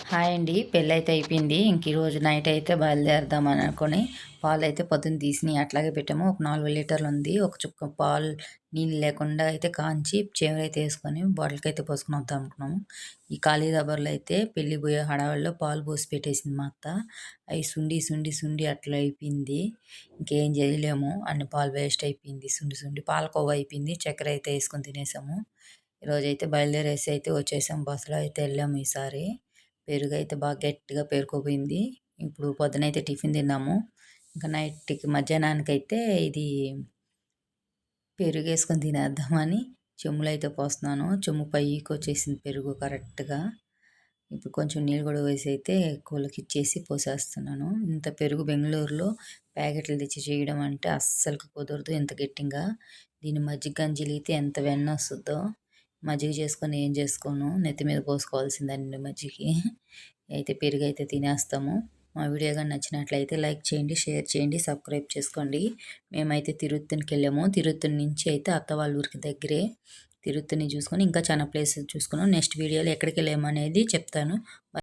Hi అండి. పెళ్ళైతే అయిపోయింది. ఇంక ఈరోజు నైట్ అయితే బయలుదేరదామని అనుకోని పాలైతే పొద్దున్న తీసినయి అట్లాగే పెట్టాము. ఒక 4 లీటర్లు ఉంది. ఒక చుక్క పాలు నీళ్ళు లేకుండా అయితే కాంచి చెవిరైతే ఏసుకొని బాటిల్‌కైతే పోసుకొని వద్దాం అనుకున్నాము. ఈ ఖాళీ రబ్బర్‌లో అయితే పెళ్ళికి పోయే హడావిడిలో పాలు పోసి పెట్టేసింది మా అత్త. అయి సుండి, సుండి, సుండి అట్లా అయిపోయింది. ఇంకేం చేయలేము. అన్ని పాలు వేస్ట్ అయిపోయింది. సుండి, సుండి పాలకోవా అయిపోయింది. చక్కెర అయితే ఏసుకొని తినేసాము. ఈరోజైతే బయలుదేరేసి అయితే వచ్చేసాం. బస్సులో అయితే వెళ్ళాము ఈసారి. పెరుగైతే బాగా గట్టిగా పేరుకుపోయింది. ఇప్పుడు పొద్దునైతే టిఫిన్ తిన్నాము. ఇంకా నైట్‌కి మధ్యాహ్నానికైతే ఇది పెరుగేసుకొని తినేద్దామని చెంబులో అయితే పోస్తున్నాను. చెంబు పైకొచ్చేసింది పెరుగు కరెక్ట్‌గా. ఇప్పుడు కొంచెం నీళ్ళు కూడా వేసి అయితే కోళ్ళకిచ్చేసి పోసేస్తున్నాను. ఇంత పెరుగు బెంగుళూరులో ప్యాకెట్లు తెచ్చి చేయడం అంటే అస్సలుకు కుదరదు ఇంత గట్టిగా. దీన్ని మజ్జిగ గంజిలిగితే ఎంత వెన్నొస్తదో. మజ్జిగ చేసుకొని ఏం చేసుకోను. నెత్తి మీద పోసుకోవాల్సిందండి మజ్జిగకి. అయితే పెరుగైతే తినేస్తాము. మా వీడియో గాని నచ్చినట్లయితే లైక్ చేయండి, షేర్ చేయండి, సబ్స్క్రైబ్ చేసుకోండి. మేమైతే తిరుత్తణికెళ్ళాము. తిరుత్తణి నుంచి అయితే అత్త వాళ్ళ ఊరికి దగ్గరే. తిరుత్తణి చూసుకొని ఇంకా చాలా ప్లేసెస్ చూసుకున్నాం. నెక్స్ట్ వీడియోలో ఎక్కడికెళ్ళామనేది చెప్తాను.